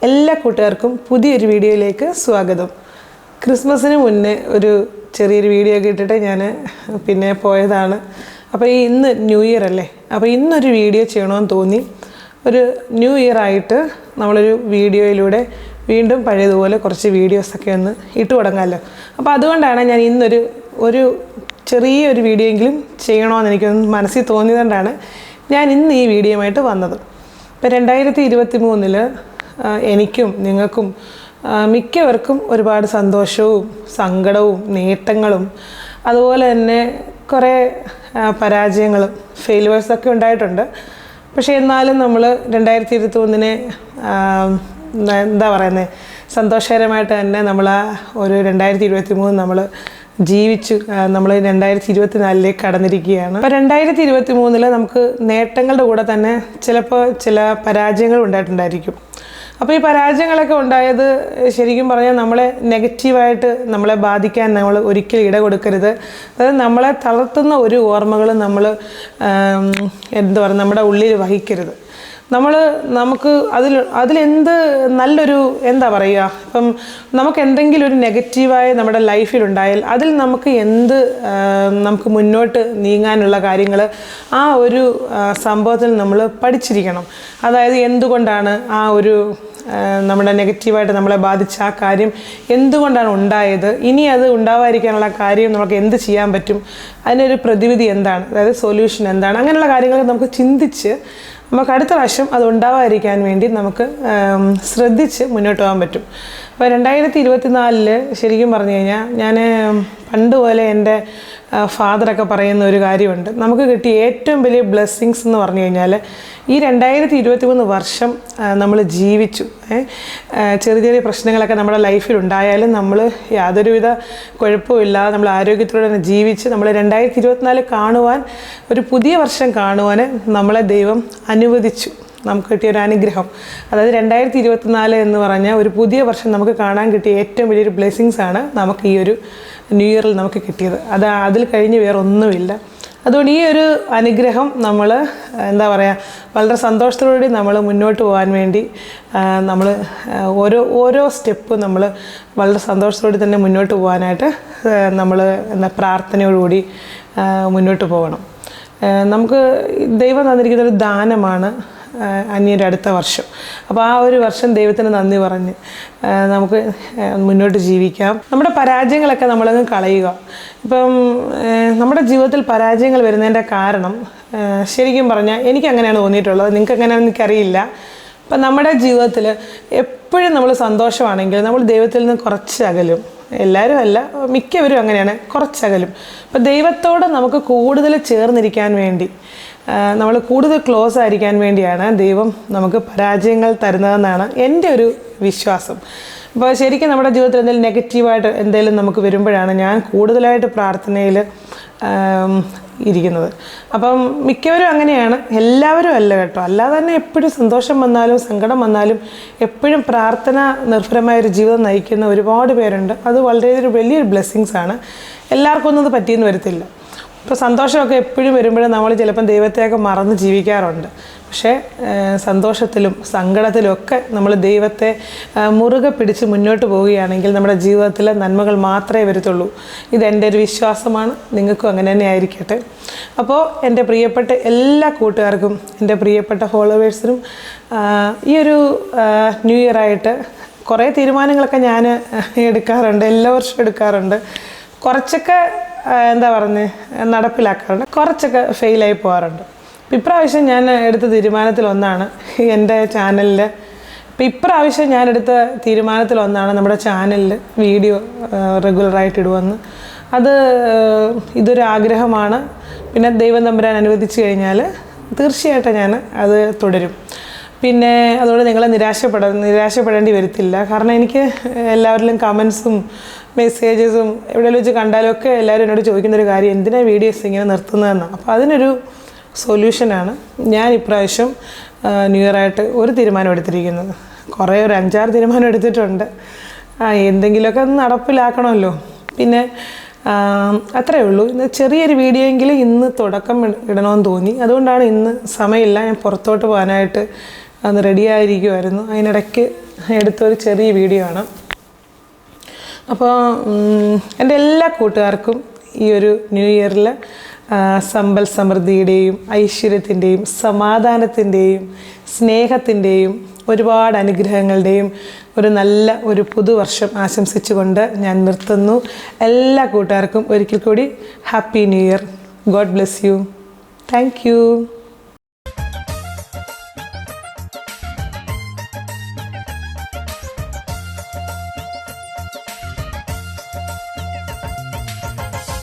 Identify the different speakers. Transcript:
Speaker 1: എല്ലാ കൂട്ടുകാർക്കും പുതിയൊരു വീഡിയോയിലേക്ക് സ്വാഗതം. ക്രിസ്മസിന് മുന്നേ ഒരു ചെറിയൊരു വീഡിയോ ഒക്കെ ഇട്ടിട്ട് ഞാൻ പിന്നെ പോയതാണ്. അപ്പോൾ ഇന്ന് ന്യൂ ഇയർ അല്ലേ, അപ്പോൾ ഇന്നൊരു വീഡിയോ ചെയ്യണമെന്ന് തോന്നി. ഒരു ന്യൂ ഇയർ ആയിട്ട് നമ്മളൊരു വീഡിയോയിലൂടെ വീണ്ടും പഴയതുപോലെ കുറച്ച് വീഡിയോസൊക്കെ ഒന്ന് ഇട്ട് തുടങ്ങാമല്ലോ. അപ്പോൾ അതുകൊണ്ടാണ് ഞാൻ ഇന്നൊരു ചെറിയൊരു വീഡിയോ എങ്കിലും ചെയ്യണമെന്ന് എനിക്കൊന്ന് മനസ്സിൽ തോന്നിയതുകൊണ്ടാണ് ഞാൻ ഇന്ന് ഈ വീഡിയോയുമായിട്ട് വന്നത്. ഇപ്പോൾ 2023 എനിക്കും നിങ്ങൾക്കും മിക്കവർക്കും ഒരുപാട് സന്തോഷവും സങ്കടവും നേട്ടങ്ങളും അതുപോലെ തന്നെ കുറേ പരാജയങ്ങളും ഫെയിലുവേഴ്സൊക്കെ ഉണ്ടായിട്ടുണ്ട്. പക്ഷേ എന്നാലും നമ്മൾ 2023 എന്താ പറയുന്നത്, സന്തോഷകരമായിട്ട് തന്നെ നമ്മൾ ഒരു 2023 നമ്മൾ ജീവിച്ചു. നമ്മൾ 2024 കടന്നിരിക്കുകയാണ്. അപ്പോൾ 2023 നമുക്ക് നേട്ടങ്ങളുടെ കൂടെ തന്നെ ചിലപ്പോൾ ചില പരാജയങ്ങൾ ഉണ്ടായിട്ടുണ്ടായിരിക്കും. അപ്പോൾ ഈ പരാജയങ്ങളൊക്കെ ഉണ്ടായത് ശരിക്കും പറഞ്ഞാൽ നമ്മളെ നെഗറ്റീവായിട്ട് നമ്മളെ ബാധിക്കാൻ നമ്മൾ ഒരിക്കലും ഇട കൊടുക്കരുത്. അതായത് നമ്മളെ തളർത്തുന്ന ഒരു ഓർമ്മകൾ നമ്മൾ എന്താ പറയുക നമ്മുടെ ഉള്ളിൽ വഹിക്കരുത്. നമുക്ക് അതിലെന്ത് നല്ലൊരു എന്താ പറയുക, ഇപ്പം നമുക്ക് എന്തെങ്കിലും ഒരു നെഗറ്റീവായ നമ്മുടെ ലൈഫിലുണ്ടായാൽ അതിൽ നമുക്ക് മുന്നോട്ട് നീങ്ങാനുള്ള കാര്യങ്ങൾ ആ ഒരു സംഭവത്തിൽ നമ്മൾ പഠിച്ചിരിക്കണം. അതായത് എന്തുകൊണ്ടാണ് ആ ഒരു നമ്മുടെ നെഗറ്റീവായിട്ട് നമ്മളെ ബാധിച്ച ആ കാര്യം എന്തുകൊണ്ടാണ് ഉണ്ടായത്, ഇനി അത് ഉണ്ടാവാതിരിക്കാനുള്ള കാര്യം നമുക്ക് എന്ത് ചെയ്യാൻ പറ്റും, അതിനൊരു പ്രതിവിധി എന്താണ്, അതായത് സൊല്യൂഷൻ എന്താണ്, അങ്ങനെയുള്ള കാര്യങ്ങൾ നമുക്ക് ചിന്തിച്ച് നമുക്ക് അടുത്ത പ്രാവശ്യം അത് ഉണ്ടാവാതിരിക്കാൻ വേണ്ടി നമുക്ക് ശ്രദ്ധിച്ച് മുന്നോട്ട് പോകാൻ പറ്റും. അപ്പോൾ 2024 ശരിക്കും പറഞ്ഞു കഴിഞ്ഞാൽ ഞാൻ പണ്ട് പോലെ എൻ്റെ ഫാദറൊക്കെ പറയുന്ന ഒരു കാര്യമുണ്ട്. നമുക്ക് കിട്ടിയ ഏറ്റവും വലിയ ബ്ലെസ്സിങ്സ് എന്ന് പറഞ്ഞു കഴിഞ്ഞാൽ ഈ 2023 വർഷം നമ്മൾ ജീവിച്ചു. ചെറിയ ചെറിയ പ്രശ്നങ്ങളൊക്കെ നമ്മുടെ ലൈഫിലുണ്ടായാലും നമ്മൾ യാതൊരുവിധ കുഴപ്പമില്ലാതെ നമ്മൾ ആരോഗ്യത്തോടെ തന്നെ ജീവിച്ച് നമ്മൾ 2024 കാണുവാൻ, ഒരു പുതിയ വർഷം കാണുവാൻ നമ്മളെ ദൈവം അനുവദിച്ചു. നമുക്ക് കിട്ടിയൊരു അനുഗ്രഹം, അതായത് 2024 എന്ന് പറഞ്ഞാൽ ഒരു പുതിയ വർഷം നമുക്ക് കാണാൻ കിട്ടിയ ഏറ്റവും വലിയൊരു ബ്ലെസ്സിങ്സാണ് നമുക്ക് ഈ ഒരു ന്യൂ ഇയറിൽ നമുക്ക് കിട്ടിയത്. അതിൽ കഴിഞ്ഞ് വേറെ ഒന്നുമില്ല. അതുകൊണ്ട് ഈ ഒരു അനുഗ്രഹം നമ്മൾ എന്താ പറയുക, വളരെ സന്തോഷത്തോടുകൂടി നമ്മൾ മുന്നോട്ട് പോകാൻ വേണ്ടി നമ്മൾ ഓരോ സ്റ്റെപ്പ് നമ്മൾ വളരെ സന്തോഷത്തോടെ തന്നെ മുന്നോട്ട് പോകാനായിട്ട് നമ്മൾ പ്രാർത്ഥനയോടുകൂടി മുന്നോട്ട് പോകണം. നമുക്ക് ദൈവം തന്നിരിക്കുന്നൊരു ദാനമാണ് അന്യരുടെ അടുത്ത വർഷം. അപ്പോൾ ആ ഒരു വർഷം ദൈവത്തിന് നന്ദി പറഞ്ഞ് നമുക്ക് മുന്നോട്ട് ജീവിക്കാം. നമ്മുടെ പരാജയങ്ങളൊക്കെ നമ്മളങ്ങ് കളയുക. ഇപ്പം നമ്മുടെ ജീവിതത്തിൽ പരാജയങ്ങൾ വരുന്നതിൻ്റെ കാരണം ശരിക്കും പറഞ്ഞാൽ എനിക്ക് അങ്ങനെയാണ് തോന്നിയിട്ടുള്ളത്, നിങ്ങൾക്ക് എങ്ങനെയാണെന്ന് എനിക്കറിയില്ല. അപ്പം നമ്മുടെ ജീവിതത്തിൽ എപ്പോഴും നമ്മൾ സന്തോഷമാണെങ്കിൽ നമ്മൾ ദൈവത്തിൽ നിന്ന് കുറച്ച് അകലും. എല്ലാവരും അല്ല, മിക്കവരും അങ്ങനെയാണ്, കുറച്ചകലും. അപ്പം ദൈവത്തോട് നമുക്ക് കൂടുതൽ ചേർന്നിരിക്കാൻ വേണ്ടി, നമ്മൾ കൂടുതൽ ക്ലോസ് ആയിരിക്കാൻ വേണ്ടിയാണ് ദൈവം നമുക്ക് പരാജയങ്ങൾ തരുന്നതെന്നാണ് എൻ്റെ ഒരു വിശ്വാസം. അപ്പോൾ ശരിക്കും നമ്മുടെ ജീവിതത്തിൽ എന്തെങ്കിലും നെഗറ്റീവായിട്ട് എന്തെങ്കിലും നമുക്ക് വരുമ്പോഴാണ് ഞാൻ കൂടുതലായിട്ട് പ്രാർത്ഥനയിൽ ഇരിക്കുന്നത്. അപ്പം മിക്കവരും അങ്ങനെയാണ്, എല്ലാവരും അല്ല കേട്ടോ. അല്ലാതെ തന്നെ എപ്പോഴും സന്തോഷം വന്നാലും സങ്കടം വന്നാലും എപ്പോഴും പ്രാർത്ഥന നിർഭരമായൊരു ജീവിതം നയിക്കുന്ന ഒരുപാട് പേരുണ്ട്. അത് വളരെ വലിയൊരു ബ്ലെസ്സിങ്സാണ്. എല്ലാവർക്കും ഒന്നും അത് പറ്റിയെന്ന് വരത്തില്ല. ഇപ്പോൾ സന്തോഷമൊക്കെ എപ്പോഴും വരുമ്പോഴും നമ്മൾ ചിലപ്പം ദൈവത്തെയൊക്കെ മറന്ന് ജീവിക്കാറുണ്ട്. പക്ഷേ സന്തോഷത്തിലും സങ്കടത്തിലും ഒക്കെ നമ്മൾ ദൈവത്തെ മുറുകെ പിടിച്ച് മുന്നോട്ട് പോവുകയാണെങ്കിൽ നമ്മുടെ ജീവിതത്തിൽ നന്മകൾ മാത്രമേ വരത്തുള്ളൂ. ഇതെൻ്റെ ഒരു വിശ്വാസമാണ്, നിങ്ങൾക്കും അങ്ങനെ തന്നെ ആയിരിക്കട്ടെ. അപ്പോൾ എൻ്റെ പ്രിയപ്പെട്ട എല്ലാ കൂട്ടുകാർക്കും, എൻ്റെ പ്രിയപ്പെട്ട ഫോളോവേഴ്സിനും ഈ ഒരു ന്യൂ ഇയർ ആയിട്ട് കുറേ തീരുമാനങ്ങളൊക്കെ ഞാൻ എടുക്കാറുണ്ട്, എല്ലാ വർഷവും എടുക്കാറുണ്ട്. കുറച്ചൊക്കെ എന്താ പറഞ്ഞ് നടപ്പിലാക്കാറുണ്ട്, കുറച്ചൊക്കെ ഫെയിലായി പോകാറുണ്ട്. അപ്പം ഇപ്രാവശ്യം ഞാൻ എടുത്ത തീരുമാനത്തിലൊന്നാണ് എൻ്റെ ചാനലിൽ നമ്മുടെ ചാനലിൽ വീഡിയോ റെഗുലറായിട്ട് ഇടുവെന്ന്. ഇതൊരു ആഗ്രഹമാണ്. പിന്നെ ദൈവം തമ്പുരാൻ അനുവദിച്ചു കഴിഞ്ഞാൽ തീർച്ചയായിട്ടും ഞാൻ അത് തുടരും. പിന്നെ അതുകൊണ്ട് നിങ്ങളെ നിരാശപ്പെടേണ്ടി വരത്തില്ല. കാരണം എനിക്ക് എല്ലാവരിലും കമൻസും മെസ്സേജസും എവിടെയെങ്കിലും വെച്ച് കണ്ടാലും ഒക്കെ എല്ലാവരും എന്നോട് ചോദിക്കുന്നൊരു കാര്യം, എന്തിനാണ് വീഡിയോസ് ഇങ്ങനെ നിർത്തുന്നതെന്നാണ്. അപ്പോൾ അതിനൊരു സൊല്യൂഷനാണ് ഞാൻ ഇപ്രാവശ്യം ന്യൂ ഇയർ ആയിട്ട് ഒരു തീരുമാനം എടുത്തിരിക്കുന്നത്. ഒരു 5-6 തീരുമാനം എടുത്തിട്ടുണ്ട്. എന്തെങ്കിലുമൊക്കെ ഒന്ന് നടപ്പിലാക്കണമല്ലോ. പിന്നെ അത്രയേ ഉള്ളൂ. ഇന്ന് ചെറിയൊരു വീഡിയോ എങ്കിലും ഇന്ന് തുടക്കം ഇടണമെന്ന് തോന്നി. അതുകൊണ്ടാണ് ഇന്ന് സമയമില്ല, ഞാൻ പുറത്തോട്ട് പോകാനായിട്ട് അന്ന് റെഡിയായിരിക്കുമായിരുന്നു. അതിനിടയ്ക്ക് എടുത്തൊരു ചെറിയ വീഡിയോ ആണ്. അപ്പോൾ എൻ്റെ എല്ലാ കൂട്ടുകാർക്കും ഈ ഒരു ന്യൂ ഇയറിൽ സമ്പൽ സമൃദ്ധിയുടെയും ഐശ്വര്യത്തിൻ്റെയും സമാധാനത്തിൻ്റെയും സ്നേഹത്തിൻ്റെയും ഒരുപാട് അനുഗ്രഹങ്ങളുടെയും ഒരു പുതുവർഷം ആശംസിച്ചുകൊണ്ട് ഞാൻ നിർത്തുന്നു. എല്ലാ കൂട്ടുകാർക്കും ഒരിക്കൽ കൂടി happy new year. God bless you. Thank you.